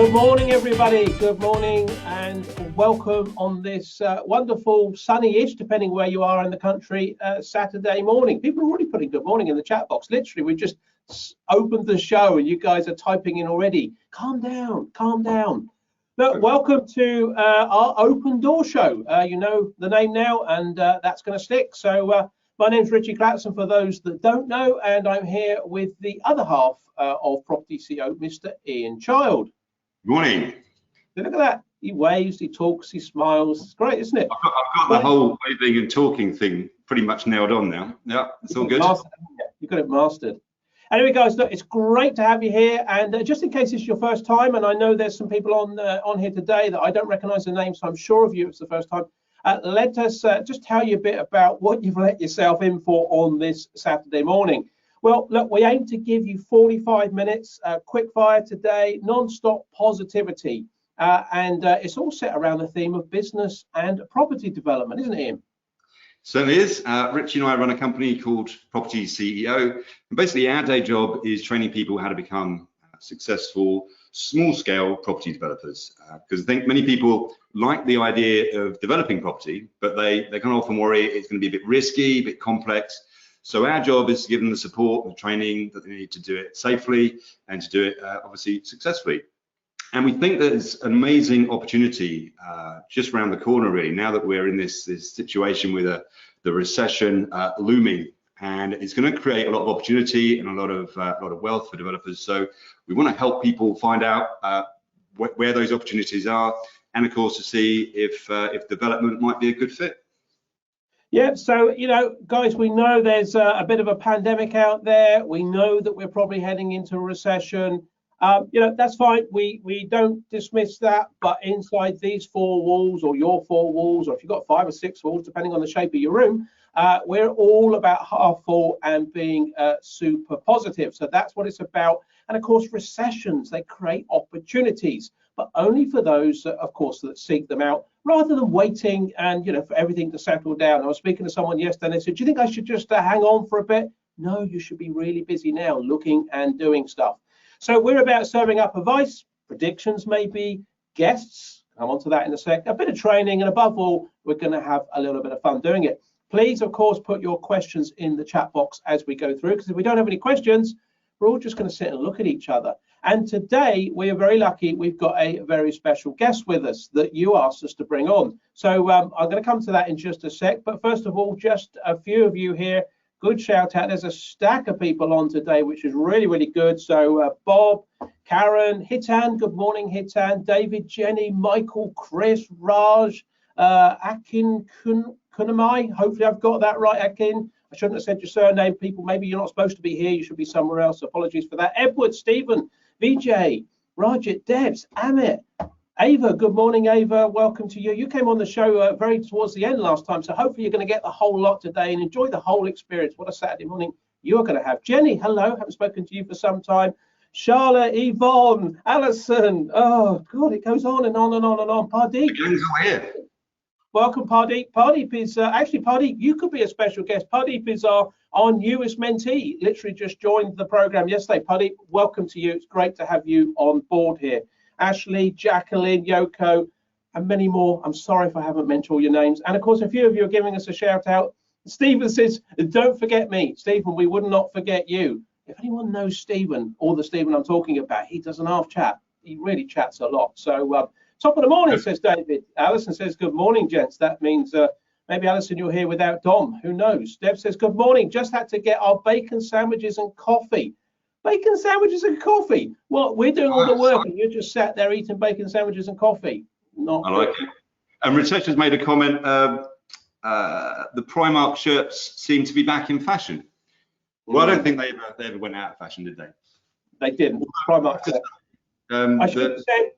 Good morning, everybody. Good morning and welcome on this wonderful sunny-ish, depending where you are in the country, Saturday morning. People are already putting good morning in the chat box. Literally, we just opened the show and you guys are typing in already. Calm down, calm down. Look, welcome to our open door show. You know the name now, and that's going to stick. So my name's Richie Clapson, for those that don't know, and I'm here with the other half of propertyCEO, Mr. Ian Child. Good morning. Look at that. He waves, he talks, he smiles. It's great, isn't it? I've got the whole waving and talking thing pretty much nailed on now. Yeah, it's all good. You've got it mastered. Anyway, guys, look, it's great to have you here. And just in case it's your first time, and I know there's some people on here today that I don't recognize the name, so I'm sure of you it's the first time. Let us just tell you a bit about what you've let yourself in for on this Saturday morning. Well, look, we aim to give you 45 minutes, quick fire today, non-stop positivity. And it's all set around the theme of business and property development, isn't it, Ian? Certainly is. Richie and I run a company called propertyCEO. And basically, our day job is training people how to become successful, small-scale property developers. Because I think many people like the idea of developing property, but they can often worry it's going to be a bit risky, a bit complex. So our job is to give them the support and training that they need to do it safely and to do it obviously successfully. And we think there's an amazing opportunity just around the corner, really, now that we're in this situation with the recession looming, and it's going to create a lot of opportunity and a lot of wealth for developers. So we want to help people find out where those opportunities are, and of course to see if development might be a good fit. Yeah, so, you know, guys, we know there's a bit of a pandemic out there. We know that we're probably heading into a recession. You know, that's fine. We don't dismiss that. But inside these four walls, or your four walls, or if you've got 5 or 6 walls, depending on the shape of your room, we're all about half full and being super positive. So that's what it's about. And of course, recessions, they create opportunities, but only for those, of course, that seek them out, rather than waiting and, you know, for everything to settle down. I was speaking to someone yesterday and they said, do you think I should just hang on for a bit? No, you should be really busy now, looking and doing stuff. So we're about serving up advice, predictions maybe, guests, come on to that in a sec, a bit of training, and above all, we're going to have a little bit of fun doing it. Please, of course, put your questions in the chat box as we go through, because if we don't have any questions, we're all just going to sit and look at each other. And today, we are very lucky. We've got a very special guest with us that you asked us to bring on. So I'm going to come to that in just a sec. But first of all, just a few of you here, good shout out. There's a stack of people on today, which is really, really good. So Bob, Karen, Hitan, good morning, Hitan, David, Jenny, Michael, Chris, Raj, Akin Kunamai. Hopefully I've got that right, Akin. I shouldn't have said your surname. People, maybe you're not supposed to be here. You should be somewhere else. Apologies for that. Edward, Stephen, Vijay, Rajit, Debs, Amit, Ava. Good morning, Ava. Welcome to you. You came on the show very towards the end last time, so hopefully you're going to get the whole lot today and enjoy the whole experience. What a Saturday morning you're going to have. Jenny, hello. Haven't spoken to you for some time. Charlotte, Yvonne, Alison. Oh, God, it goes on and on and on and on. Pardeep. The gang's all here. Welcome, Pardeep. Pardeep is actually, Pardeep, you could be a special guest. Pardeep is our newest mentee, literally just joined the program yesterday. Pardeep, welcome to you. It's great to have you on board here. Ashley, Jacqueline, Yoko, and many more. I'm sorry if I haven't mentioned all your names. And of course, a few of you are giving us a shout out. Stephen says, don't forget me. Stephen, we would not forget you. If anyone knows Stephen, or the Stephen I'm talking about, he doesn't half chat. He really chats a lot. So top of the morning, says David. Alison says, good morning, gents. That means maybe, Alison, you're here without Dom. Who knows? Deb says, good morning. Just had to get our bacon sandwiches and coffee. Bacon sandwiches and coffee? What? We're doing all the work and you're just sat there eating bacon sandwiches and coffee. Not I like it. And Ritesh has made a comment. The Primark shirts seem to be back in fashion. Well, I don't think they ever went out of fashion, did they? They didn't. Primark. I should say,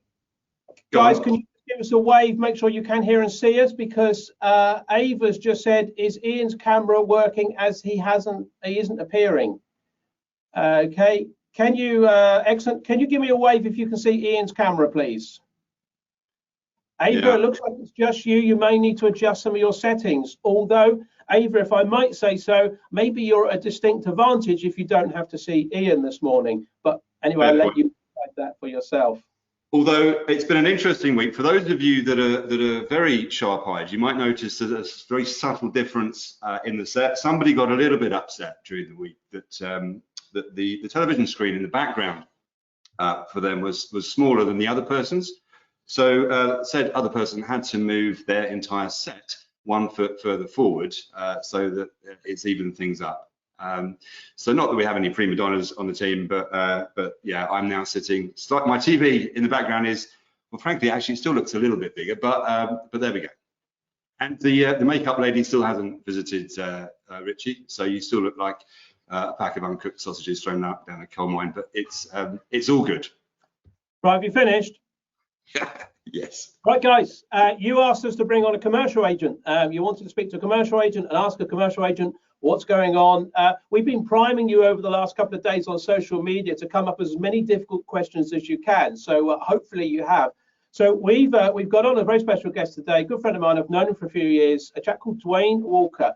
guys, can you give us a wave? Make sure you can hear and see us, because Ava's just said, is Ian's camera working as he isn't appearing? Okay, can you excellent, can you give me a wave if you can see Ian's camera, please? Ava, yeah. It looks like it's just you. You may need to adjust some of your settings, although Ava, if I might say so, maybe you're at a distinct advantage if you don't have to see Ian this morning. But anyway, I'll let you decide that for yourself. Although it's been an interesting week, for those of you that are very sharp-eyed, you might notice that there's a very subtle difference in the set. Somebody got a little bit upset during the week that that the television screen in the background for them was smaller than the other person's. So said other person had to move their entire set 1 foot further forward so that it's even things up. So not that we have any prima donnas on the team, but yeah, I'm now sitting. My TV in the background is, well, frankly, actually, it still looks a little bit bigger, but there we go. And the makeup lady still hasn't visited Richie, so you still look like a pack of uncooked sausages thrown out down a coal mine. But it's all good. Right, have you finished? Yes. Right, guys, you asked us to bring on a commercial agent. You wanted to speak to a commercial agent and ask a commercial agent what's going on. We've been priming you over the last couple of days on social media to come up with as many difficult questions as you can. So hopefully you have. So we've got on a very special guest today, a good friend of mine. I've known him for a few years, a chap called Duane Walker.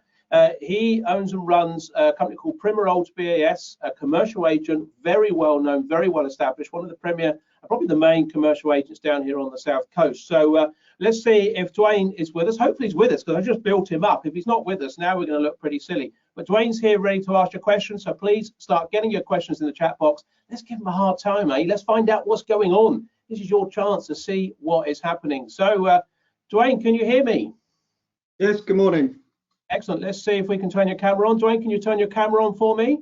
He owns and runs a company called Primmer Olds BAS, a commercial agent, very well known, very well established, one of the premier, probably the main commercial agents down here on the south coast. So let's see if Duane is with us. Hopefully he's with us, because I just built him up. If he's not with us, now we're going to look pretty silly. But Duane's here ready to ask your questions, so please start getting your questions in the chat box. Let's give him a hard time, eh? Let's find out what's going on. This is your chance to see what is happening. So Duane, can you hear me? Yes, good morning. Excellent. Let's see if we can turn your camera on. Duane, can you turn your camera on for me?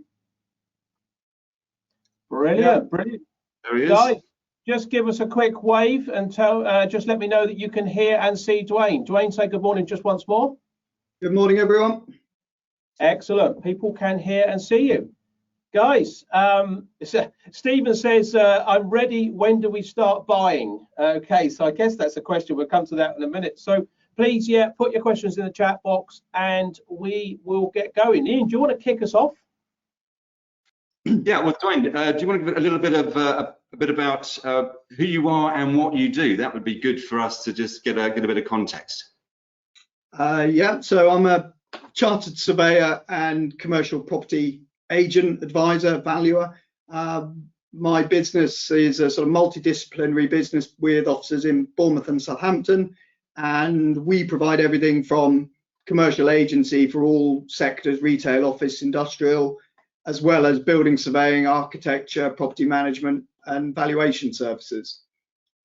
Brilliant, Yeah. brilliant. There he is. Guys, just give us a quick wave and just let me know that you can hear and see Duane. Duane, say good morning just once more. Good morning, everyone. Excellent. People can hear and see you. Guys, Stephen says, I'm ready. When do we start buying? Okay, so I guess that's a question. We'll come to that in a minute. So please, yeah, put your questions in the chat box and we will get going. Ian, do you want to kick us off? Yeah, well, Duane, do you want to give a little bit of a bit about who you are and what you do? That would be good for us to just get a bit of context. Yeah, so I'm a chartered surveyor and commercial property agent, advisor, valuer. My business is a sort of multidisciplinary business with offices in Bournemouth and Southampton, and we provide everything from commercial agency for all sectors, retail, office, industrial, as well as building surveying, architecture, property management, and valuation services.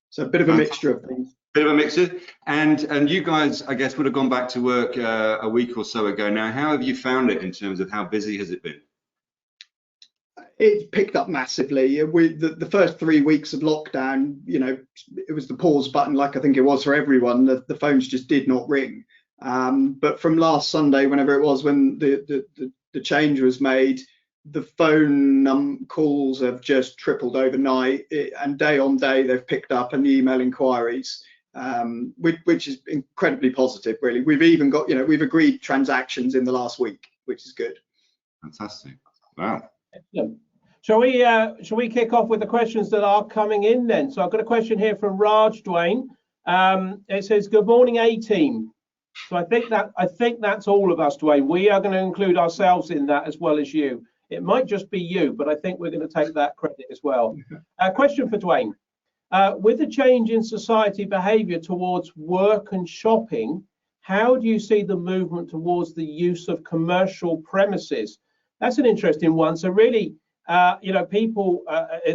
So a bit of a mixture of things. Bit of a mixture. And you guys, I guess, would have gone back to work a week or so ago now. How have you found it in terms of how busy has it been? It's picked up massively. The first 3 weeks of lockdown, you know, it was the pause button, like I think it was for everyone. The phones just did not ring. But from last Sunday, whenever it was, when the change was made, the phone calls have just tripled overnight, and day on day they've picked up, and the email inquiries, which is incredibly positive, really. We've even got, you know, we've agreed transactions in the last week, which is good. Fantastic. Wow. Excellent. Shall we kick off with the questions that are coming in then? So I've got a question here from Raj, Duane. It says, good morning, A-team. So I think that's all of us, Duane. We are going to include ourselves in that as well as you. It might just be you, but I think we're going to take that credit as well. Question for Duane. With the change in society behaviour towards work and shopping, how do you see the movement towards the use of commercial premises? That's an interesting one. So really, you know, people,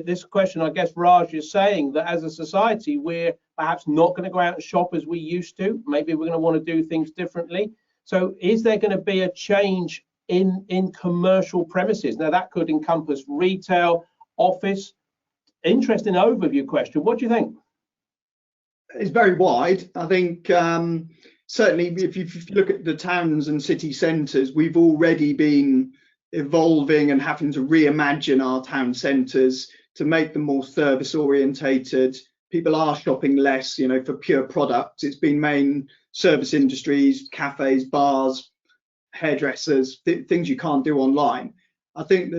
this question, I guess Raj is saying that as a society, we're perhaps not going to go out and shop as we used to. Maybe we're going to want to do things differently. So is there going to be a change in commercial premises? Now that could encompass retail, office. Interesting overview question. What do you think? It's very wide. I think certainly if you look at the towns and city centres, we've already been evolving and having to reimagine our town centres to make them more service orientated. People are shopping less, you know, for pure products. It's been main service industries, cafes, bars, hairdressers, things you can't do online. I think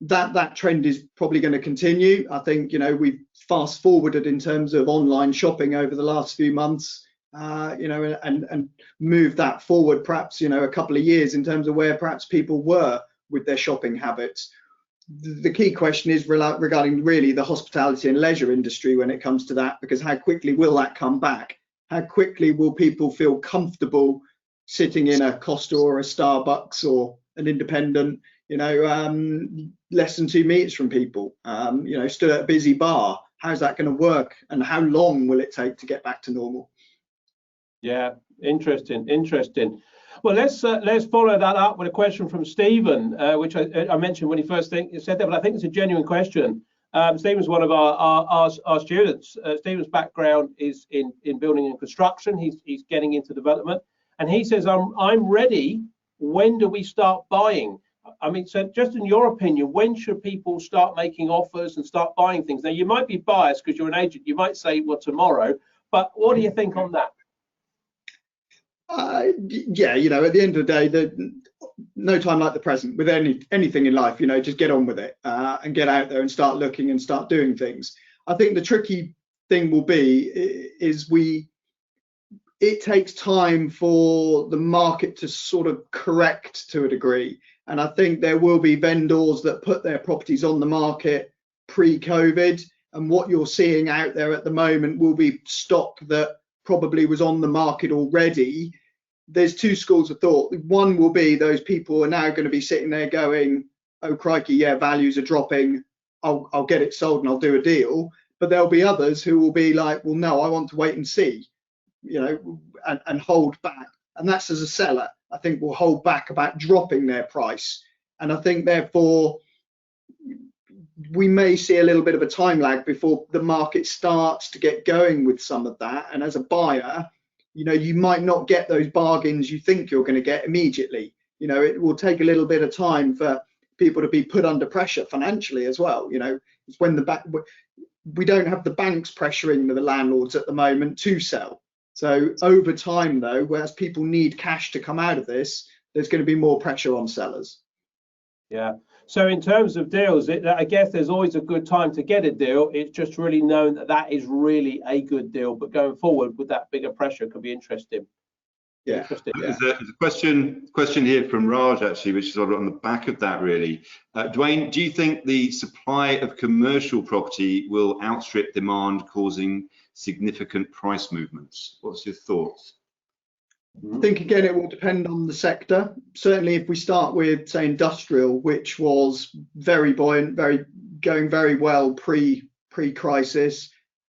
that trend is probably going to continue. I think, you know, we've fast forwarded in terms of online shopping over the last few months, you know, and moved that forward perhaps, you know, a couple of years in terms of where perhaps people were with their shopping habits. the key question is regarding really the hospitality and leisure industry when it comes to that, because how quickly will that come back? How quickly will people feel comfortable sitting in a Costa or a Starbucks or an independent, less than 2 meters from people, stood at a busy bar? How's that going to work, and how long will it take to get back to normal? Yeah, interesting. Well, let's follow that up with a question from Stephen, which I mentioned when he first said that, but I think it's a genuine question. Stephen's one of our students. Stephen's background is in building and construction. He's getting into development, and he says, I'm ready. When do we start buying? I mean, so just in your opinion, when should people start making offers and start buying things? Now, you might be biased because you're an agent. You might say, well, tomorrow, but what do you think on that? Yeah, at the end of the day, no time like the present with anything in life. Just get on with it and get out there and start looking and start doing things. I think the tricky thing will be it takes time for the market to sort of correct to a degree, and I think there will be vendors that put their properties on the market pre-COVID, and what you're seeing out there at the moment will be stock that probably was on the market already. There's two schools of thought. One will be those people are now going to be sitting there going, oh crikey, yeah, values are dropping, I'll get it sold and I'll do a deal. But there'll be others who will be like, well, no, I want to wait and see, and hold back. And that's, as a seller, I think will hold back about dropping their price. And I think therefore we may see a little bit of a time lag before the market starts to get going with some of that. And as a buyer, you might not get those bargains you think you're going to get immediately. It will take a little bit of time for people to be put under pressure financially as well. It's when we don't have the banks pressuring the landlords at the moment to sell. So over time, though, whereas people need cash to come out of this, there's going to be more pressure on sellers. Yeah. So in terms of deals, I guess there's always a good time to get a deal. It's just really known that is really a good deal. But going forward with that bigger pressure could be interesting. Yeah. Interesting. There's a question here from Raj, actually, which is sort of on the back of that, really. Duane, do you think the supply of commercial property will outstrip demand, causing significant price movements? What's your thoughts? I think, again, it will depend on the sector. Certainly, if we start with, say, industrial, which was very buoyant, going very well pre-crisis,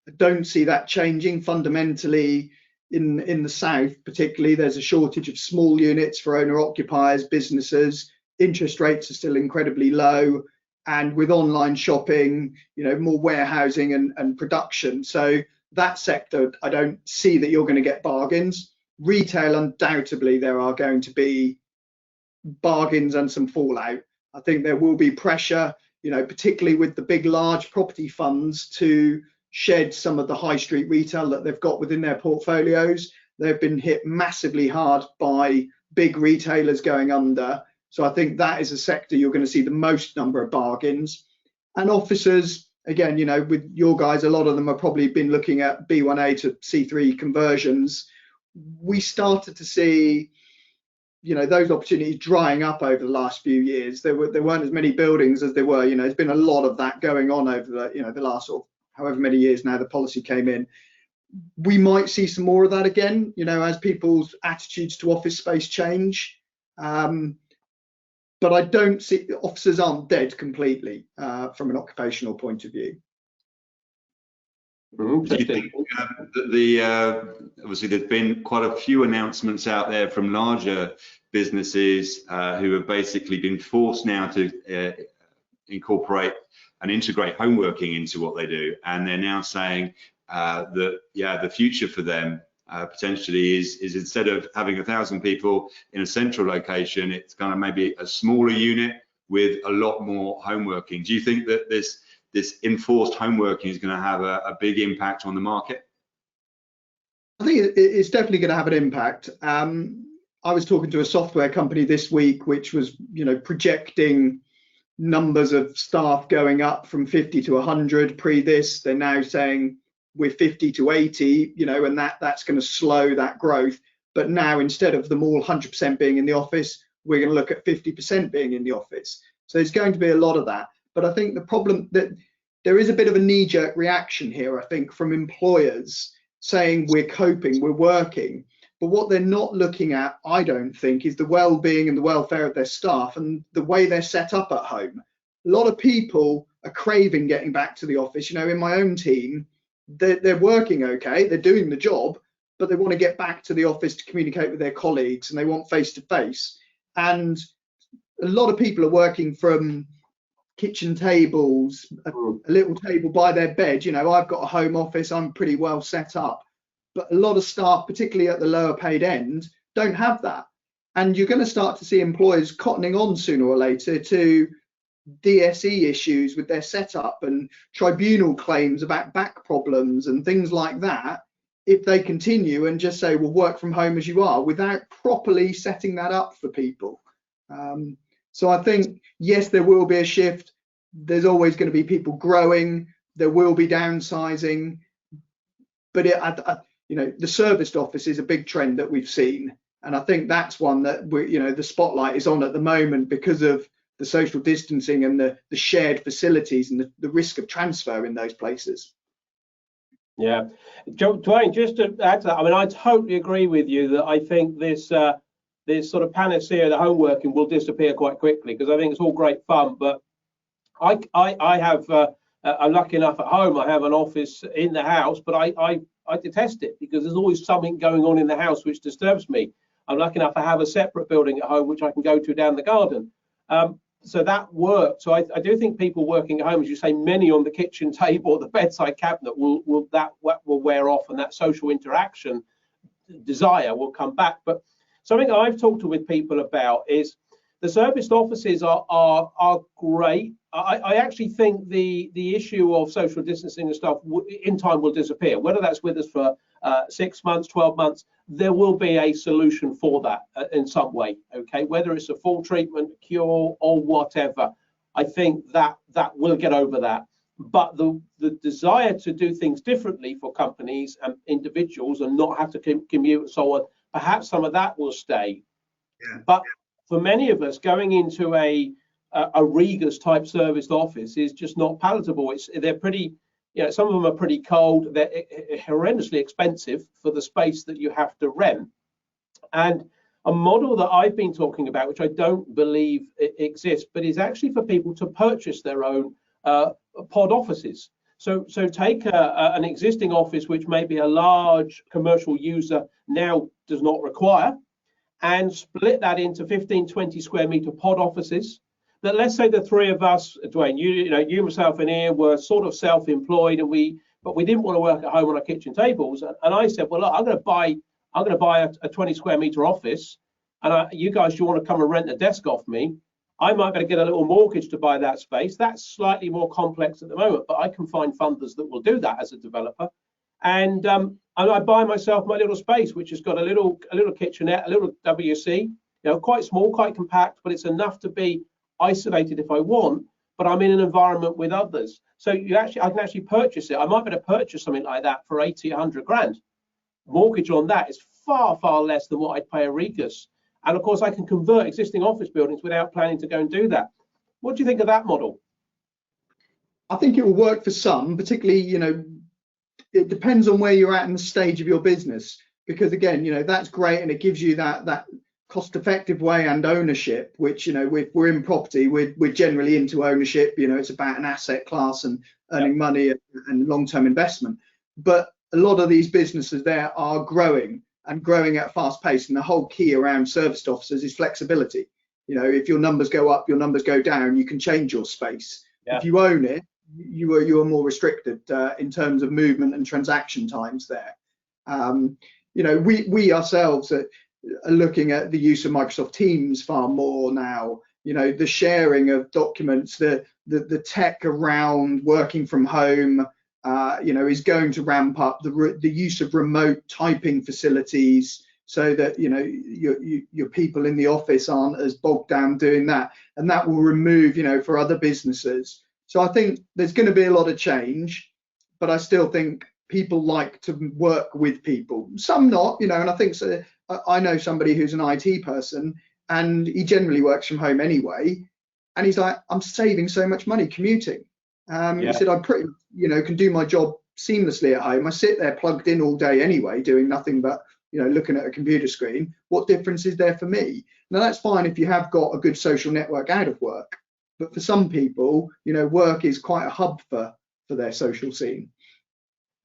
I don't see that changing fundamentally. In the south, particularly, there's a shortage of small units for owner-occupiers, businesses. Interest rates are still incredibly low, and with online shopping, more warehousing and production. So that sector, I don't see that you're going to get bargains. Retail, undoubtedly, there are going to be bargains and some fallout. I think there will be pressure, particularly with the big, large property funds, to shed some of the high street retail that they've got within their portfolios. They've been hit massively hard by big retailers going under. So I think that is a sector you're going to see the most number of bargains. And officers, again, with your guys, a lot of them have probably been looking at B1A to C3 conversions. We started to see, those opportunities drying up over the last few years. There weren't as many buildings as there were. There's been a lot of that going on over the last sort of however many years now the policy came in. We might see some more of that again, as people's attitudes to office space change. But I don't see, officers aren't dead completely from an occupational point of view. Do you think obviously there's been quite a few announcements out there from larger businesses who have basically been forced now to incorporate and integrate home working into what they do, and they're now saying that the future for them potentially is instead of having 1,000 people in a central location, it's kind of maybe a smaller unit with a lot more home working. Do you think that this enforced home working is going to have a big impact on the market? I think it's definitely going to have an impact. I was talking to a software company this week, which was, projecting numbers of staff going up from 50 to 100 pre this. They're now saying we're 50 to 80, and that's going to slow that growth. But now, instead of them all 100% being in the office, we're going to look at 50% being in the office. So there's going to be a lot of that. But I think the problem that there is a bit of a knee-jerk reaction here, I think, from employers saying we're coping, we're working. But what they're not looking at, I don't think, is the well-being and the welfare of their staff and the way they're set up at home. A lot of people are craving getting back to the office. You know, in my own team, they're working okay, they're doing the job, but they want to get back to the office to communicate with their colleagues, and they want face-to-face. And a lot of people are working from kitchen tables, a little table by their bed. You know, I've got a home office, I'm pretty well set up. But a lot of staff, particularly at the lower paid end, don't have that. And you're going to start to see employers cottoning on sooner or later to DSE issues with their setup and tribunal claims about back problems and things like that, if they continue and just say, well, work from home as you are, without properly setting that up for people. So I think, yes, there will be a shift. There's always going to be people growing. There will be downsizing. But you know, the serviced office is a big trend that we've seen, and I think that's one that you know, the spotlight is on at the moment because of the social distancing and the shared facilities and the risk of transfer in those places. Yeah, Duane, just to add to that, I mean, I totally agree with you that I think this sort of panacea, the home working, will disappear quite quickly, because I think it's all great fun. But I have, I'm lucky enough at home, I have an office in the house, but I detest it because there's always something going on in the house which disturbs me. I'm lucky enough to have a separate building at home which I can go to down the garden. So that worked. So I do think people working at home, as you say, many on the kitchen table or the bedside cabinet will wear off, and that social interaction desire will come back. But something I've talked with people about is the serviced offices are great. I actually think the issue of social distancing and stuff in time will disappear. Whether that's with us for 6 months, 12 months, there will be a solution for that in some way. Okay, whether it's a full treatment, cure, or whatever, I think that will get over that. But the desire to do things differently for companies and individuals and not have to commute and so on, perhaps some of that will stay. Yeah. But for many of us, going into a Regus type serviced office is just not palatable. They're pretty, you know, some of them are pretty cold. They're horrendously expensive for the space that you have to rent. And a model that I've been talking about, which I don't believe exists, but is actually for people to purchase their own pod offices. So take an existing office which maybe a large commercial user now does not require, and split that into 15, 20 square meter pod offices. But let's say the three of us, Duane, you, myself, and Ian were sort of self-employed, and we didn't want to work at home on our kitchen tables. And I said, well, look, I'm going to buy a 20 square meter office, and you guys, do you want to come and rent a desk off me? I might be able to get a little mortgage to buy that space. That's slightly more complex at the moment, but I can find funders that will do that as a developer. And I buy myself my little space, which has got a little kitchenette, a little WC, you know, quite small, quite compact, but it's enough to be isolated if I want, but I'm in an environment with others. So I can actually purchase it. I might be able to purchase something like that for 80, 100 grand. Mortgage on that is far, far less than what I'd pay a Regus. And of course, I can convert existing office buildings without planning to go and do that. What do you think of that model? I think it will work for some, particularly, you know, it depends on where you're at in the stage of your business, because again, you know, that's great and it gives you that cost-effective way and ownership, which, you know, we're in property, we're generally into ownership. You know, it's about an asset class and earning money and long-term investment. But a lot of these businesses there are growing and growing at a fast pace, and the whole key around serviced offices is flexibility. You know, if your numbers go up, your numbers go down, you can change your space. Yeah. If you own it, you are more restricted in terms of movement and transaction times there. You know, we ourselves are looking at the use of Microsoft Teams far more now. You know, the sharing of documents, the tech around working from home, you know, is going to ramp up. The use of remote typing facilities, so that, you know, your people in the office aren't as bogged down doing that, and that will remove, you know, for other businesses. So I think there's going to be a lot of change, but I still think people like to work with people. Some not, you know, and I think so. I know somebody who's an IT person and he generally works from home anyway, And he's like, I'm saving so much money commuting. He said, I pretty, can do my job seamlessly at home. I sit there plugged in all day anyway, doing nothing but, looking at a computer screen. What difference is there for me? Now, that's fine if you have got a good social network out of work. But for some people, work is quite a hub for their social scene.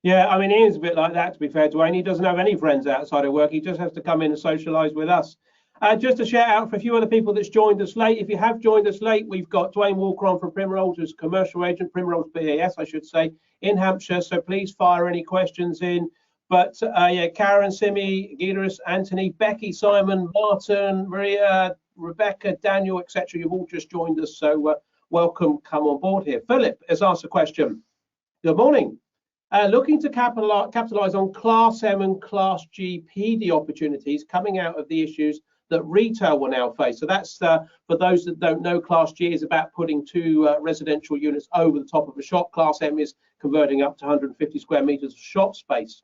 Yeah, I mean, Ian's a bit like that, to be fair, Duane. He doesn't have any friends outside of work. He just has to come in and socialise with us. Just a shout out for a few other people that's joined us late. If you have joined us late, we've got Duane Walker on from Primmer Olds, who's commercial agent, Primmer Olds BAS, I should say, in Hampshire. So please fire any questions in. But yeah, Karen, Simi, Gideris, Anthony, Becky, Simon, Martin, Maria, Rebecca, Daniel, etc. You've all just joined us. So welcome, come on board here. Philip has asked a question. Good morning. Looking to capitalise on Class M and Class G PD opportunities coming out of the issues that retail will now face. So that's for those that don't know, Class G is about putting two residential units over the top of a shop. Class M is converting up to 150 square metres of shop space.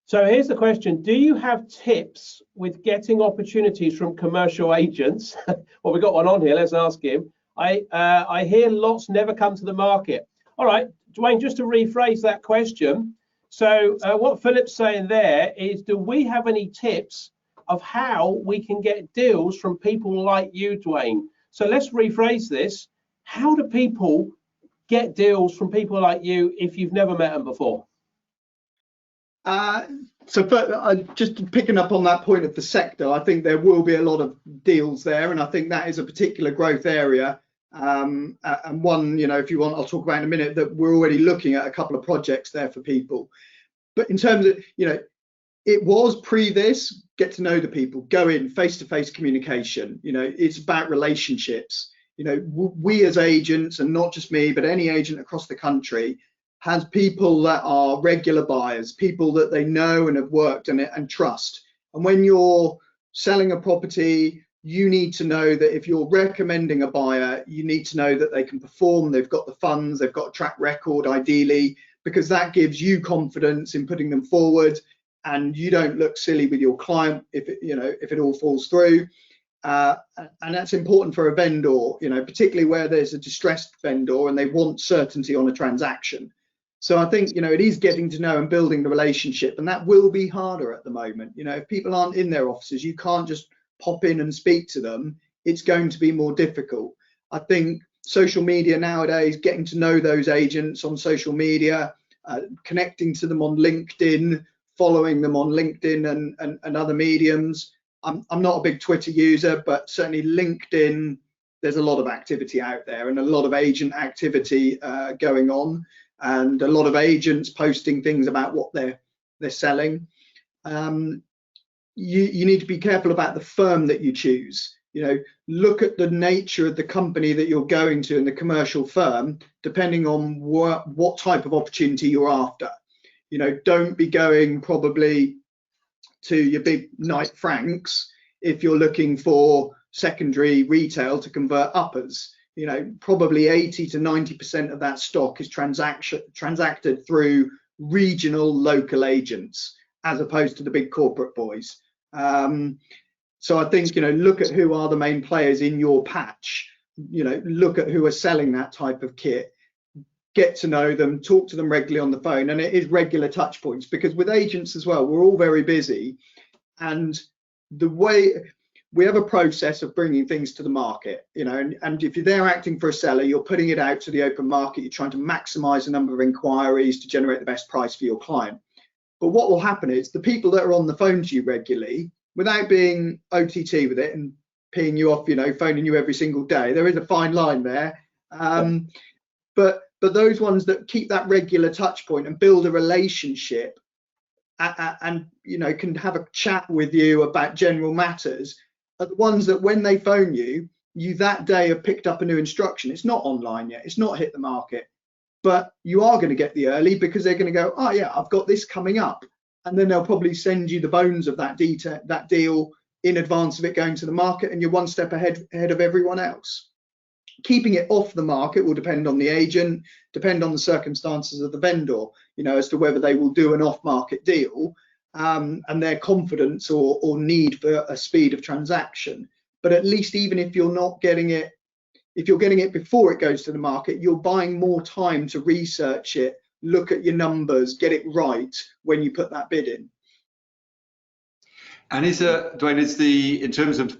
So here's the question: do you have tips with getting opportunities from commercial agents? Well, we've got one on here. Let's ask him. I hear lots never come to the market. All right, Duane, just to rephrase that question. So what Philip's saying there is, do we have any tips of how we can get deals from people like you, Duane? So let's rephrase this. How do people get deals from people like you if you've never met them before? Just picking up on that point of the sector, I think there will be a lot of deals there, and I think that is a particular growth area. And one, if you want, I'll talk about in a minute, that we're already looking at a couple of projects there for people. But in terms of, it was pre this, get to know the people, go in, face-to-face communication. It's about relationships. We as agents, and not just me, but any agent across the country, has people that are regular buyers, people that they know and have worked in it and trust. And when you're selling a property, you need to know that if you're recommending a buyer, you need to know that they can perform, they've got the funds, they've got a track record ideally, because that gives you confidence in putting them forward, and you don't look silly with your client if it all falls through. And that's important for a vendor, particularly where there's a distressed vendor and they want certainty on a transaction. So I think, it is getting to know and building the relationship, and that will be harder at the moment. If people aren't in their offices, you can't just pop in and speak to them. It's going to be more difficult. I think social media nowadays, getting to know those agents on social media, connecting to them on LinkedIn, following them on LinkedIn and other mediums. I'm not a big Twitter user, but certainly LinkedIn, there's a lot of activity out there and a lot of agent activity going on, and a lot of agents posting things about what they're selling. You need to be careful about the firm that you choose. Look at the nature of the company that you're going to in the commercial firm, depending on what type of opportunity you're after. Don't be going probably to your big Knight Franks if you're looking for secondary retail to convert uppers. Probably 80 to 90% of that stock is transacted through regional local agents, as opposed to the big corporate boys. So I think, look at who are the main players in your patch, look at who are selling that type of kit, get to know them, talk to them regularly on the phone. And it is regular touch points, because with agents as well, we're all very busy, and the way we have a process of bringing things to the market, and if you're there acting for a seller, you're putting it out to the open market, you're trying to maximize the number of inquiries to generate the best price for your client. But what will happen is the people that are on the phone to you regularly, without being OTT with it and peeing you off, phoning you every single day, there is a fine line there. But those ones that keep that regular touch point and build a relationship and can have a chat with you about general matters, are the ones that when they phone you, you that day have picked up a new instruction. It's not online yet, it's not hit the market, but you are going to get the early, because they're going to go, oh yeah, I've got this coming up, and then they'll probably send you the bones of that deal in advance of it going to the market, and you're one step ahead of everyone else. Keeping it off the market will depend on the agent, depend on the circumstances of the vendor, as to whether they will do an off-market deal, and their confidence or need for a speed of transaction. But at least, even if you're not getting it if you're getting it before it goes to the market, you're buying more time to research it, look at your numbers, get it right when you put that bid in. And Duane, in terms of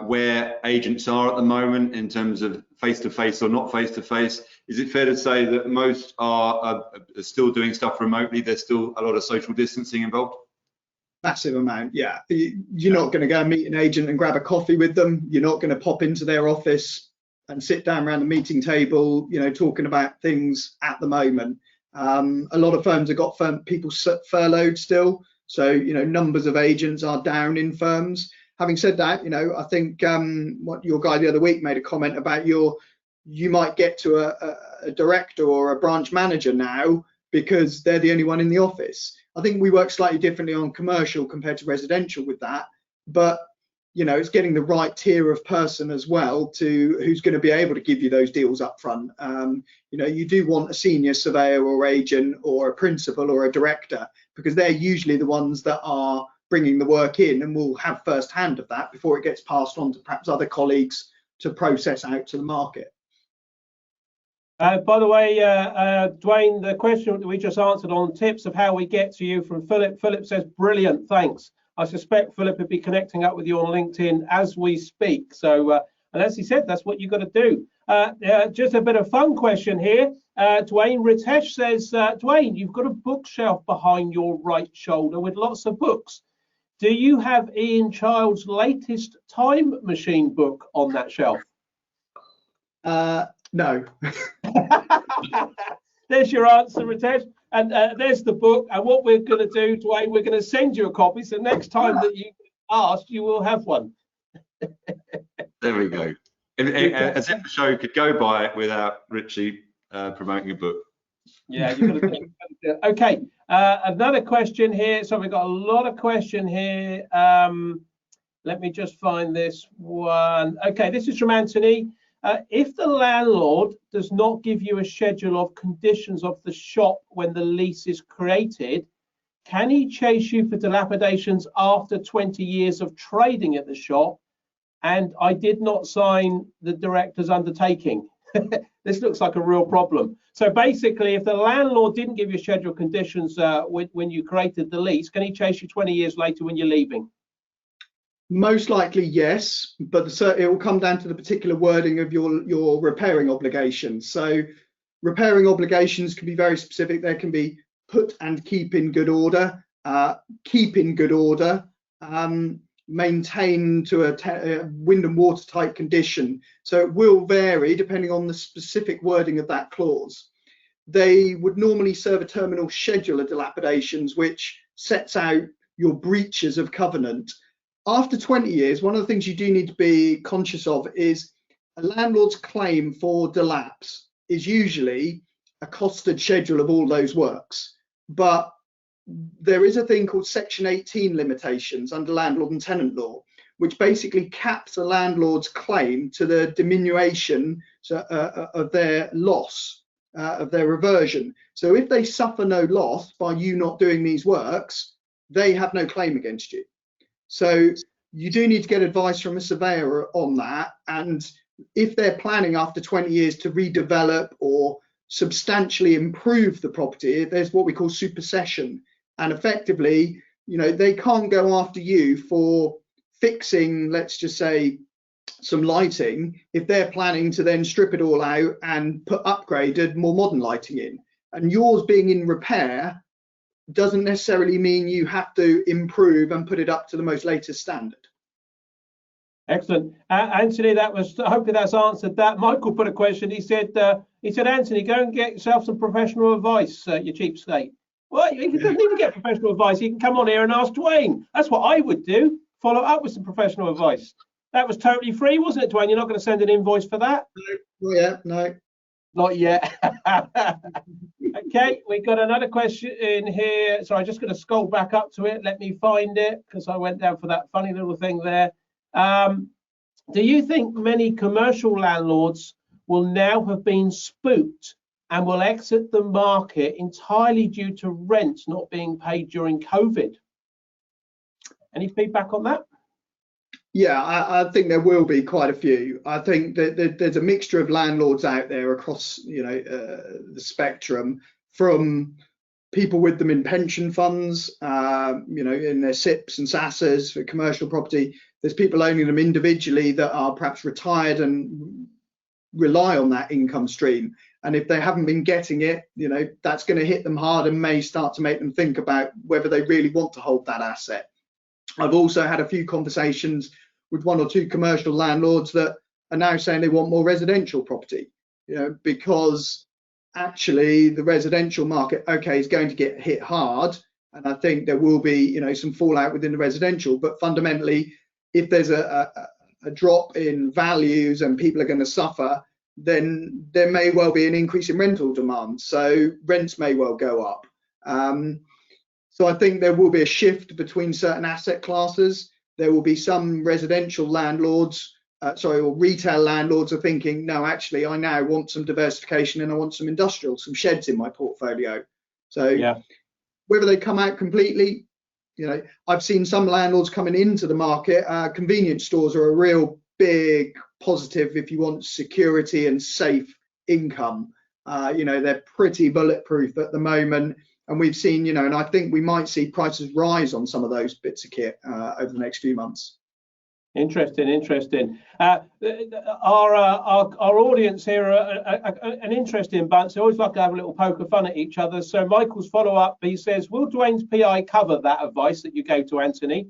where agents are at the moment, in terms of face-to-face or not face-to-face, is it fair to say that most are still doing stuff remotely? There's still a lot of social distancing involved? Massive amount, yeah. You're not going to go and meet an agent and grab a coffee with them. You're not going to pop into their office and sit down around the meeting table, talking about things at the moment. A lot of firms have got people furloughed still. So, numbers of agents are down in firms. Having said that, I think what your guy the other week made a comment about you might get to a director or a branch manager now because they're the only one in the office. I think we work slightly differently on commercial compared to residential with that, but it's getting the right tier of person as well who's going to be able to give you those deals up front. You do want a senior surveyor or agent or a principal or a director, because they're usually the ones that are bringing the work in and will have first hand of that before it gets passed on to perhaps other colleagues to process out to the market. By the way, Duane, the question that we just answered on tips of how we get to you from Philip. Philip says, brilliant, thanks. I suspect Philip would be connecting up with you on LinkedIn as we speak. So, and as he said, that's what you've got to do. Just a bit of fun question here. Duane Ritesh says, Duane, you've got a bookshelf behind your right shoulder with lots of books. Do you have Ian Child's latest Time Machine book on that shelf? No. There's your answer, Ritesh. And there's the book. And what we're going to do, Duane, we're going to send you a copy. So next time that you ask, you will have one. There we go. As if the show could go by without Richie promoting a book. Yeah, you've got to do it. Okay, another question here. So we've got a lot of question here. Let me just find this one. Okay, this is from Anthony. If the landlord does not give you a schedule of conditions of the shop when the lease is created, can he chase you for dilapidations after 20 years of trading at the shop? And I did not sign the director's undertaking. This looks like a real problem. So basically, if the landlord didn't give you schedule conditions when you created the lease, can he chase you 20 years later when you're leaving? Most likely, yes, but it will come down to the particular wording of your repairing obligations. So repairing obligations can be very specific. There can be put and keep in good order, keep in good order, maintain to a wind and water tight condition. So it will vary depending on the specific wording of that clause. They would normally serve a terminal schedule of dilapidations, which sets out your breaches of covenant. After 20 years, one of the things you do need to be conscious of is a landlord's claim for delapse is usually a costed schedule of all those works. But there is a thing called Section 18 limitations under landlord and tenant law, which basically caps a landlord's claim to the diminution of their loss, of their reversion. So if they suffer no loss by you not doing these works, they have no claim against you. So you do need to get advice from a surveyor on that. And if they're planning after 20 years to redevelop or substantially improve the property, there's what we call supersession. And effectively, they can't go after you for fixing, let's just say, some lighting if they're planning to then strip it all out and put upgraded, more modern lighting in. And yours being in repair doesn't necessarily mean you have to improve and put it up to the most latest standard. Excellent. Anthony, hopefully that's answered that. Michael put a question. He said, Anthony, go and get yourself some professional advice, you cheapskate. Well, he doesn't even get professional advice. He can come on here and ask Duane. That's what I would do. Follow up with some professional advice. That was totally free, wasn't it, Duane? You're not going to send an invoice for that? No, not yet, no. Not yet. Okay, we got another question in here. So I'm just going to scroll back up to it. Let me find it because I went down for that funny little thing there. Do you think many commercial landlords will now have been spooked and will exit the market entirely due to rents not being paid during COVID? Any feedback on that? Yeah, I think there will be quite a few. I think that there's a mixture of landlords out there across, the spectrum, from people with them in pension funds, in their SIPs and SASs for commercial property. There's people owning them individually that are perhaps retired and rely on that income stream. And if they haven't been getting it, that's going to hit them hard and may start to make them think about whether they really want to hold that asset. I've also had a few conversations with one or two commercial landlords that are now saying they want more residential property, because actually the residential market, okay, is going to get hit hard. And I think there will be, some fallout within the residential. But fundamentally, if there's a drop in values and people are going to suffer, then there may well be an increase in rental demand. So rents may well go up. So I think there will be a shift between certain asset classes. There will be some residential landlords, or retail landlords are thinking, no, actually, I now want some diversification and I want some industrial, some sheds in my portfolio. So yeah, whether they come out completely, I've seen some landlords coming into the market. Convenience stores are a real big positive if you want security and safe income. They're pretty bulletproof at the moment. And we've seen, and I think we might see prices rise on some of those bits of kit over the next few months. Interesting. Our audience here are an interesting bunch. They always like to have a little poke of fun at each other. So Michael's follow-up, he says, will Duane's PI cover that advice that you gave to Anthony?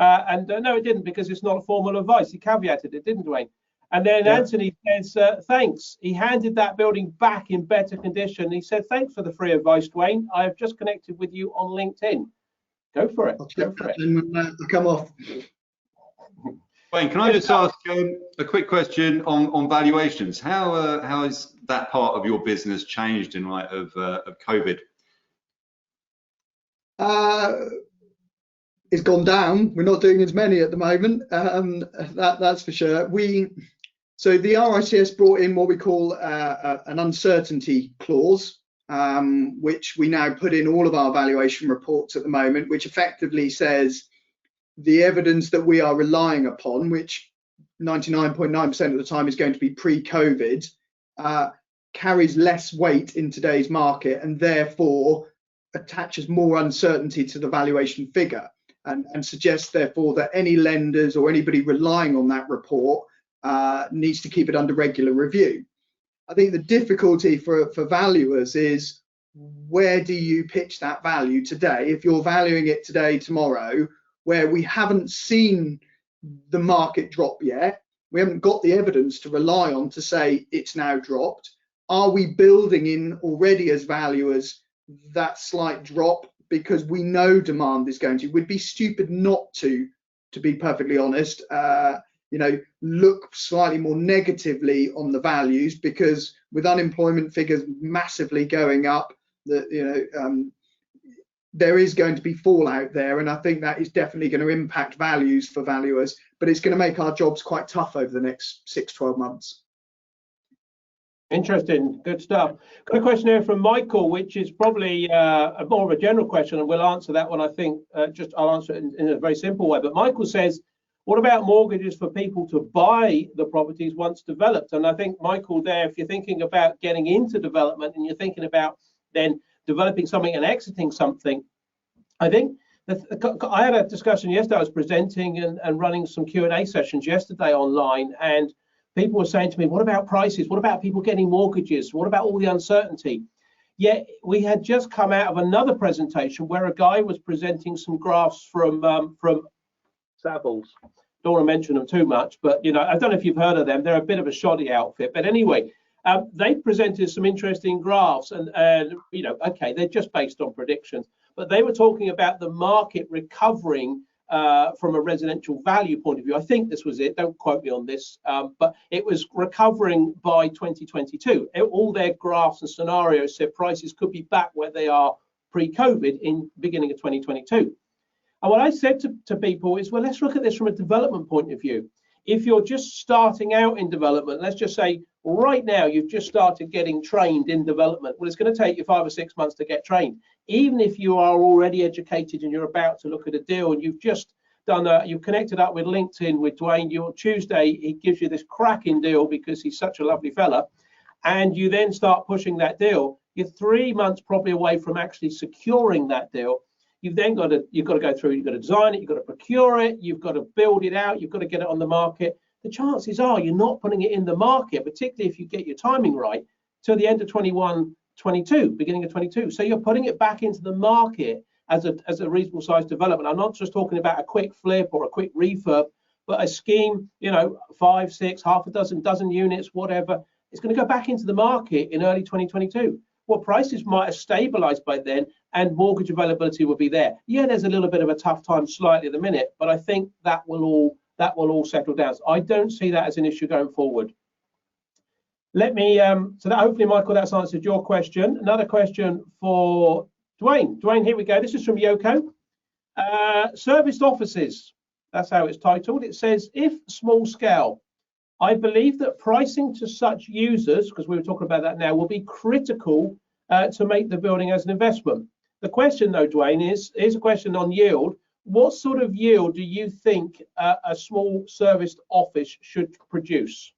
No, it didn't, because it's not a formal advice. He caveated it, didn't Duane? And then yeah. Anthony says, thanks. He handed that building back in better condition. He said, thanks for the free advice, Duane. I have just connected with you on LinkedIn. Go for it. Go for it. Come off. Duane, can I just ask a quick question on valuations? How has that part of your business changed in light of COVID? It's gone down. We're not doing as many at the moment. That's for sure. So the RICS brought in what we call an uncertainty clause, which we now put in all of our valuation reports at the moment, which effectively says the evidence that we are relying upon, which 99.9% of the time is going to be pre-COVID, carries less weight in today's market and therefore attaches more uncertainty to the valuation figure, and suggests therefore that any lenders or anybody relying on that report needs to keep it under regular review. I think the difficulty for valuers is, where do you pitch that value today? If you're valuing it today, tomorrow, where we haven't seen the market drop yet, we haven't got the evidence to rely on to say it's now dropped. Are we building in already as valuers that slight drop because we know demand is going to? We'd be stupid not to be perfectly honest, look slightly more negatively on the values, because with unemployment figures massively going up, there is going to be fallout there, and I think that is definitely going to impact values for valuers, but it's going to make our jobs quite tough over the next 6-12 months. Interesting, good stuff. Got a question here from Michael, which is probably more of a general question, and we'll answer that one. I think I'll answer it in a very simple way. But Michael says, what about mortgages for people to buy the properties once developed? And I think, Michael, there, if you're thinking about getting into development and you're thinking about then developing something and exiting something, I think I had a discussion yesterday. I was presenting and running some Q&A sessions yesterday online, and people were saying to me, what about prices? What about people getting mortgages? What about all the uncertainty? Yet we had just come out of another presentation where a guy was presenting some graphs from Savills. Don't want to mention them too much, but I don't know if you've heard of them. They're a bit of a shoddy outfit, but anyway, they presented some interesting graphs, and okay, they're just based on predictions, but they were talking about the market recovering from a residential value point of view. I think this was it, don't quote me on this, but it was recovering by 2022. All their graphs and scenarios said prices could be back where they are pre-COVID in beginning of 2022. And what I said to people is, well, let's look at this from a development point of view. If you're just starting out in development, let's just say right now you've just started getting trained in development. Well, it's going to take you 5 or 6 months to get trained. Even if you are already educated and you're about to look at a deal and you've just you've connected up with LinkedIn with Duane. Your Tuesday, he gives you this cracking deal because he's such a lovely fella, and you then start pushing that deal. You're 3 months probably away from actually securing that deal. You've then got to go through. You've got to design it. You've got to procure it. You've got to build it out. You've got to get it on the market. The chances are you're not putting it in the market, particularly if you get your timing right, till the end of 21, 22, beginning of 22. So you're putting it back into the market as a reasonable sized development. I'm not just talking about a quick flip or a quick refurb, but a scheme, 5, 6, half a dozen units, whatever. It's going to go back into the market in early 2022. Well, prices might have stabilized by then and mortgage availability will be there. Yeah, there's a little bit of a tough time slightly at the minute, but I think that will all settle down. So I don't see that as an issue going forward. Let me, so that hopefully, Michael, that's answered your question. Another question for Duane. Duane, here we go. This is from Yoko. Serviced offices, that's how it's titled. It says, if small scale, I believe that pricing to such users, because we were talking about that now, will be critical to make the building as an investment. The question, though, Duane, is a question on yield. What sort of yield do you think a small serviced office should produce?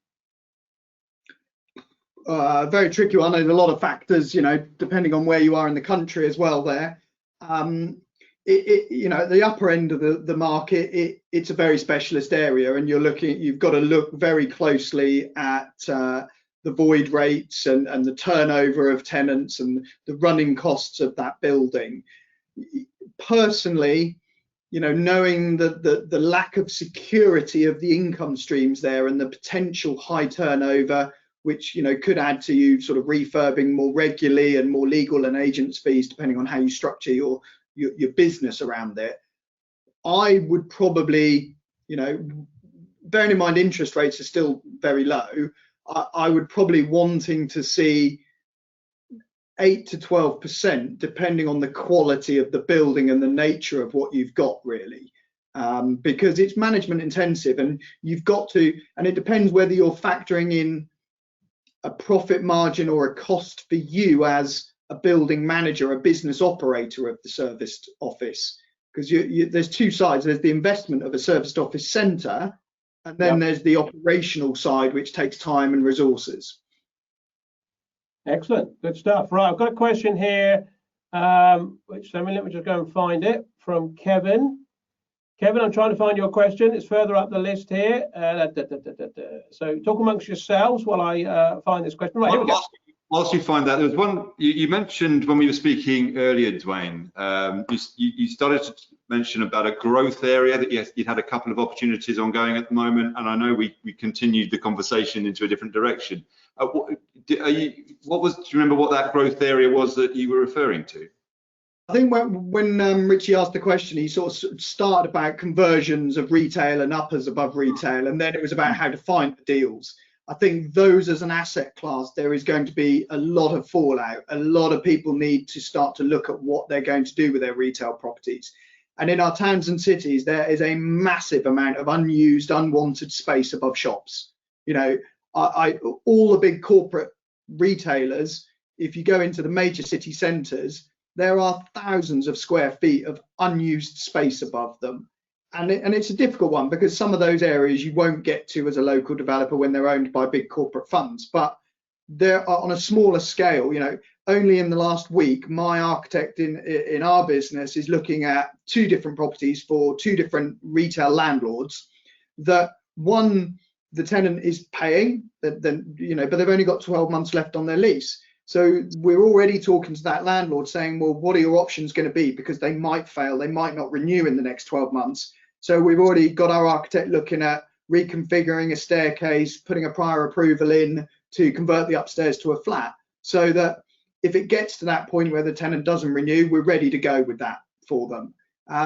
Very tricky one. There's a lot of factors, depending on where you are in the country as well there. At the upper end of the market, it's a very specialist area, and you've got to look very closely at the void rates and the turnover of tenants and the running costs of that building. Personally, knowing the lack of security of the income streams there and the potential high turnover, which could add to you sort of refurbing more regularly and more legal and agents fees depending on how you structure your business around it, I would probably, bearing in mind interest rates are still very low, I would probably wanting to see 8 to 12%, depending on the quality of the building and the nature of what you've got, really. Because it's management intensive, and you've got to, and it depends whether you're factoring in a profit margin or a cost for you as a building manager, a business operator of the serviced office, because there's two sides. There's the investment of a serviced office centre, and then there's the operational side, which takes time and resources. Excellent, good stuff. Right, I've got a question here, which let me just go and find it, from Kevin. Kevin, I'm trying to find your question. It's further up the list here. So talk amongst yourselves while I find this question. Right, here we go. Whilst you find that, there was one you mentioned when we were speaking earlier, Duane. You started to mention about a growth area that you'd had a couple of opportunities ongoing at the moment, and I know we continued the conversation into a different direction. Do you remember what that growth area was that you were referring to? I think when Richie asked the question, he sort of started about conversions of retail and uppers above retail, and then it was about how to find the deals. I think those as an asset class, there is going to be a lot of fallout. A lot of people need to start to look at what they're going to do with their retail properties. And in our towns and cities, there is a massive amount of unused, unwanted space above shops. All the big corporate retailers, if you go into the major city centres, there are thousands of square feet of unused space above them. And it's a difficult one because some of those areas you won't get to as a local developer when they're owned by big corporate funds. But they're on a smaller scale. Only in the last week, my architect in our business is looking at 2 different properties for 2 different retail landlords. That one, the tenant is paying, but they've only got 12 months left on their lease. So we're already talking to that landlord saying, well, what are your options going to be? Because they might fail, they might not renew in the next 12 months. So we've already got our architect looking at reconfiguring a staircase, putting a prior approval in to convert the upstairs to a flat, so that if it gets to that point where the tenant doesn't renew, we're ready to go with that for them.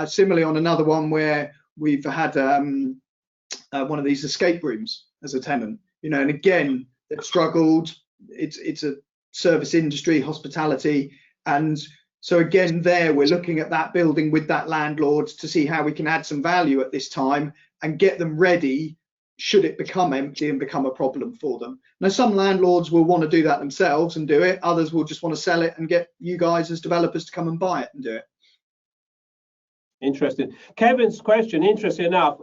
Similarly, on another one where we've had one of these escape rooms as a tenant, and again, they've struggled. It's a service industry, hospitality, and so again, there we're looking at that building with that landlord to see how we can add some value at this time and get them ready should it become empty and become a problem for them. Now, some landlords will want to do that themselves and do it. Others will just want to sell it and get you guys as developers to come and buy it and do it. Interesting. Kevin's question, interesting enough,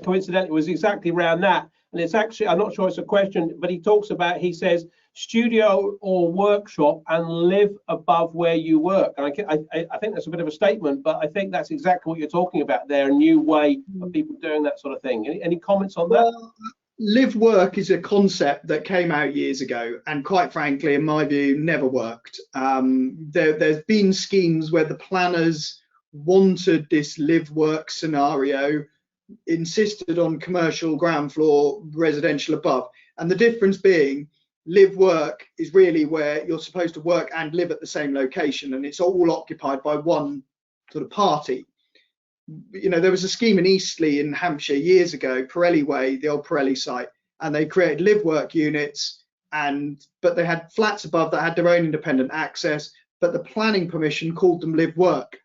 coincidentally, was exactly around that. And it's actually, I'm not sure it's a question, but he talks about, he says, studio or workshop and live above where you work. And I think that's a bit of a statement, but I think that's exactly what you're talking about there, a new way of people doing that sort of thing. Any comments on that? Well, live work is a concept that came out years ago, and quite frankly, in my view, never worked. There's been schemes where the planners wanted this live work scenario, insisted on commercial ground floor, residential above, and the difference being live work is really where you're supposed to work and live at the same location, and it's all occupied by one sort of party. You know, there was a scheme in Eastleigh in Hampshire years ago, Pirelli Way, the old Pirelli site, and they created live work units, but they had flats above that had their own independent access, but the planning permission called them live work.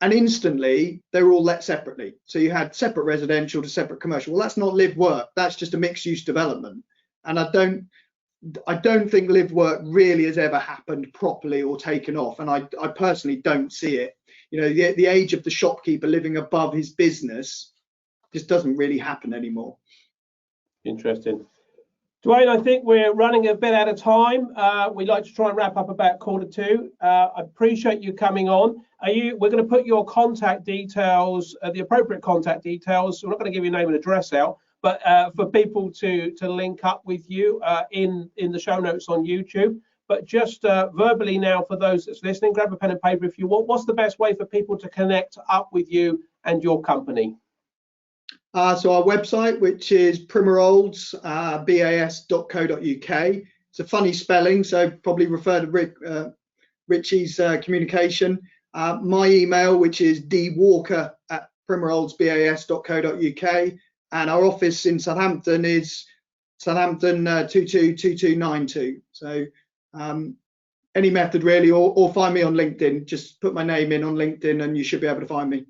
And instantly they were all let separately. So you had separate residential to separate commercial. Well, that's not live work. That's just a mixed use development. And I don't think live work really has ever happened properly or taken off. And I personally don't see it. You know, the age of the shopkeeper living above his business just doesn't really happen anymore. Interesting. Duane, I think we're running a bit out of time. We'd like to try and wrap up about 1:45. I appreciate you coming on. We're going to put your contact details, the appropriate contact details. We're not going to give your name and address out, but for people to link up with you in the show notes on YouTube. But just verbally now, for those that's listening, grab a pen and paper if you want. What's the best way for people to connect up with you and your company? So our website, which is Primmer Olds BAS.co.uk. It's a funny spelling, so probably refer to Richie's communication. My email, which is dwalker@primmeroldsbas.co.uk, and our office in Southampton is Southampton 222292. So any method really, or find me on LinkedIn. Just put my name in on LinkedIn and you should be able to find me.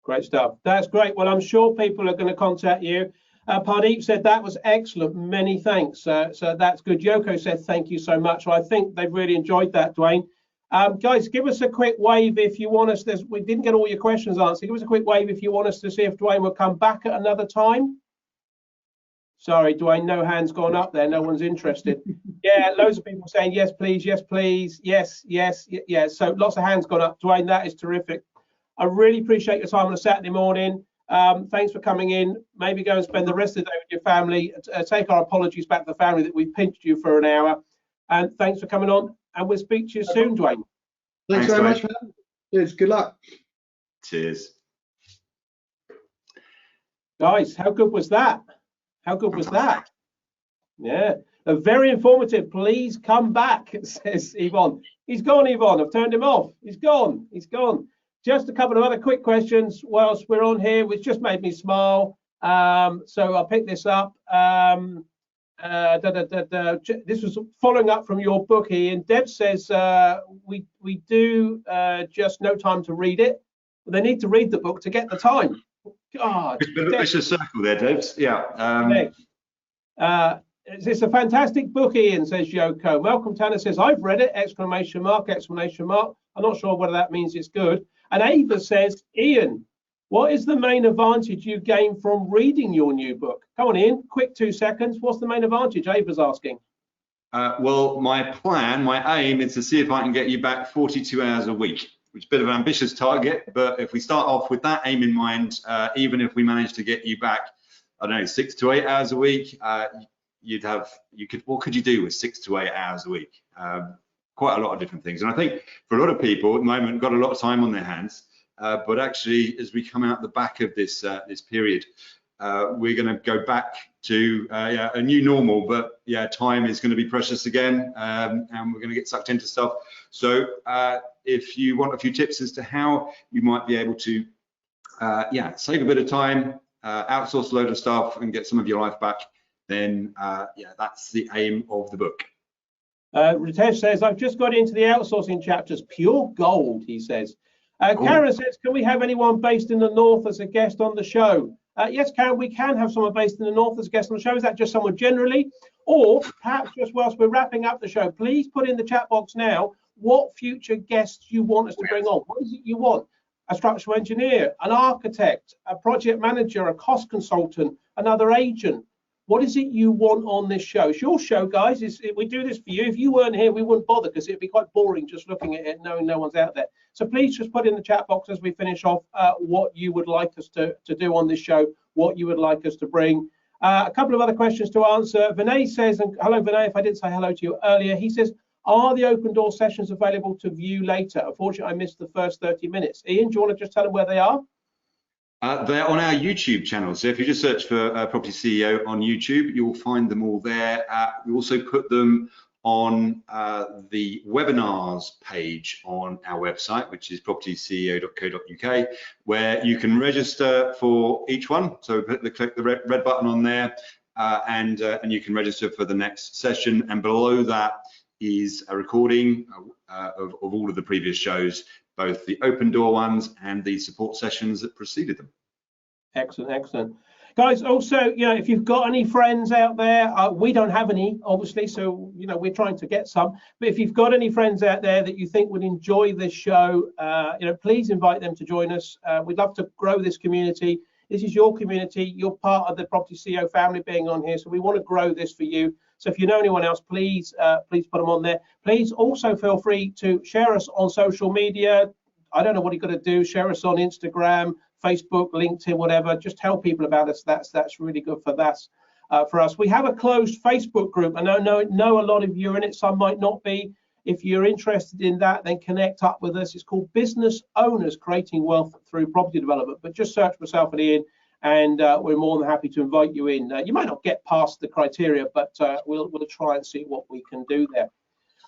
Great stuff. That's great. Well, I'm sure people are going to contact you. Pardeep said that was excellent. Many thanks. So that's good. Yoko said thank you so much. I think they've really enjoyed that, Duane. Guys, give us a quick wave if you want us. We didn't get all your questions answered. Give us a quick wave if you want us to see if Duane will come back at another time. Sorry, Duane, no hands gone up there. No one's interested. Yeah, loads of people saying yes, please, yes, please, yes, yes, yes. So lots of hands gone up. Duane, that is terrific. I really appreciate your time on a Saturday morning. Thanks for coming in. Maybe go and spend the rest of the day with your family. Take our apologies back to the family that we pinched you for an hour. And thanks for coming on. And we'll speak to you soon, Duane. Thanks very much, man. Cheers. Good luck. Cheers. Guys, how good was that? How good was that? Yeah, very informative. Please come back, says Yvonne. He's gone, Yvonne. I've turned him off. He's gone. He's gone. Just a couple of other quick questions whilst we're on here, which just made me smile. So I'll pick this up. This was following up from your book, Ian. Deb says we do just no time to read it. They need to read the book to get the time. God, it's a circle there, Debs. Yeah. It's a fantastic book, Ian, says Yoko. Malcolm Tanner says, I've read it, exclamation mark, exclamation mark. I'm not sure whether that means it's good. And Ava says, Ian, what is the main advantage you gain from reading your new book? Come on, Ian, quick 2 seconds. What's the main advantage? Ava's asking. Well, my aim is to see if I can get you back 42 hours a week, which is a bit of an ambitious target. But if we start off with that aim in mind, even if we manage to get you back, I don't know, 6 to 8 hours a week, what could you do with 6 to 8 hours a week? Quite a lot of different things. And I think for a lot of people at the moment, got a lot of time on their hands. But actually, as we come out the back of this period, we're going to go back to a new normal. But yeah, time is going to be precious again, and we're going to get sucked into stuff. So if you want a few tips as to how you might be able to save a bit of time, outsource a load of stuff, and get some of your life back, then that's the aim of the book. Ritesh says, I've just got into the outsourcing chapters. Pure gold, he says. Karen says, can we have anyone based in the north as a guest on the show? Yes, Karen, we can have someone based in the north as a guest on the show. Is that just someone generally? Or perhaps just whilst we're wrapping up the show, please put in the chat box now what future guests you want us to bring on. What is it you want? a structural engineer, an architect, a project manager, a cost consultant, another agent. What is it you want on this show? It's your show, guys. We do this for you. If you weren't here, we wouldn't bother, because it'd be quite boring just looking at it knowing no one's out there. So please just put in the chat box as we finish off what you would like us to do on this show, what you would like us to bring. A couple of other questions to answer. Vinay says, and hello Vinay, if I didn't say hello to you earlier, he says, are the open door sessions available to view later? Unfortunately, I missed the first 30 minutes. Ian, do you want to just tell them where they are? They're on our YouTube channel. So if you just search for Property CEO on YouTube, you'll find them all there. We also put them on the webinars page on our website, which is propertyceo.co.uk, where you can register for each one. So click the red button on there, and you can register for the next session. And below that is a recording of all of the previous shows, both the open door ones and the support sessions that preceded them. Excellent, excellent. Guys, also, if you've got any friends out there, we don't have any, obviously, so, we're trying to get some. But if you've got any friends out there that you think would enjoy this show, please invite them to join us. We'd love to grow this community. This is your community. You're part of the Property CEO family being on here, so we want to grow this for you. So if you know anyone else, please put them on there. Please also feel free to share us on social media. I don't know what you've got to do. Share us on Instagram, Facebook, LinkedIn, whatever. Just tell people about us. That's really good for us. We have a closed Facebook group. I know a lot of you are in it. Some might not be. If you're interested in that, then connect up with us. It's called Business Owners Creating Wealth Through Property Development. But just search myself and Ian, and we're more than happy to invite you in. You might not get past the criteria, but we'll try and see what we can do there.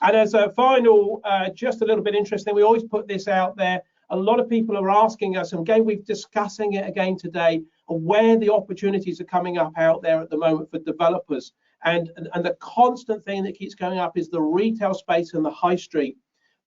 And as a final, just a little bit interesting, we always put this out there. A lot of people are asking us, and again, we're discussing it again today, where the opportunities are coming up out there at the moment for developers. And the constant thing that keeps going up is the retail space and the high street.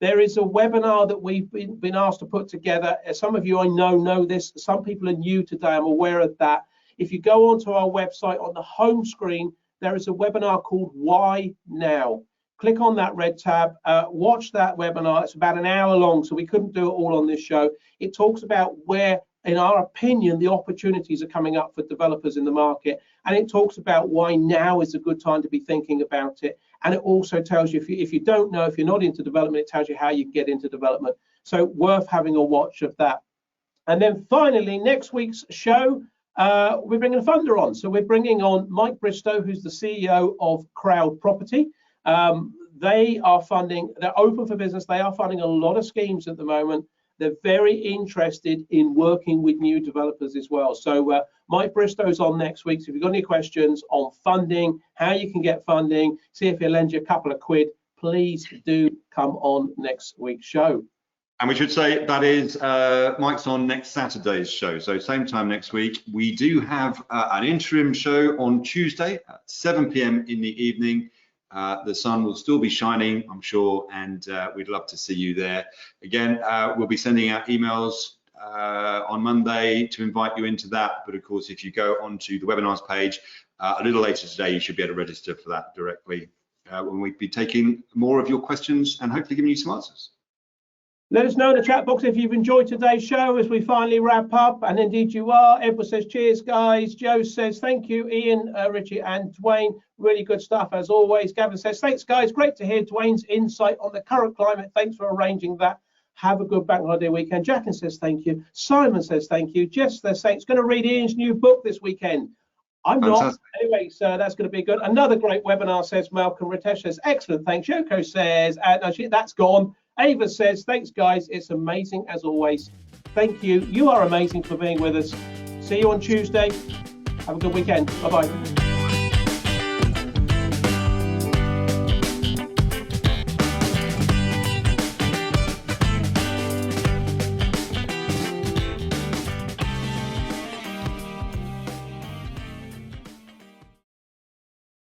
There is a webinar that we've been asked to put together. Some of you I know this. Some people are new today. I'm aware of that. If you go onto our website, on the home screen, there is a webinar called Why Now? Click on that red tab, watch that webinar. It's about an hour long, so we couldn't do it all on this show. It talks about where, in our opinion, the opportunities are coming up for developers in the market. And it talks about why now is a good time to be thinking about it. And it also tells you, if you don't know, if you're not into development, it tells you how you get into development. So worth having a watch of that. And then finally, next week's show, we're bringing a funder on. So we're bringing on Mike Bristow, who's the CEO of Crowd Property. They are funding, they're open for business. They are funding a lot of schemes at the moment. They're very interested in working with new developers as well. So Mike Bristow's on next week. So if you've got any questions on funding, how you can get funding, see if he'll lend you a couple of quid, please do come on next week's show. And we should say that is Mike's on next Saturday's show. So same time next week. We do have an interim show on Tuesday at 7 p.m. in the evening. The sun will still be shining, I'm sure, and we'd love to see you there. Again, we'll be sending out emails on Monday to invite you into that. But of course, if you go onto the webinars page a little later today, you should be able to register for that directly when we'll be taking more of your questions and hopefully giving you some answers. Let us know in the chat box if you've enjoyed today's show as we finally wrap up, and indeed you are. Edward says, cheers, guys. Joe says, thank you, Ian, Richie, and Duane. Really good stuff, as always. Gavin says, thanks, guys. Great to hear Duane's insight on the current climate. Thanks for arranging that. Have a good bank holiday weekend. Jacqueline says, thank you. Simon says, thank you. Jess says, thanks. Going to read Ian's new book this weekend. I'm not. Anyway, so that's going to be good. Another great webinar, says Malcolm. Ritesh says, excellent, thanks. Yoko says, that's gone. Ava says, thanks, guys. It's amazing, as always. Thank you. You are amazing for being with us. See you on Tuesday. Have a good weekend. Bye-bye.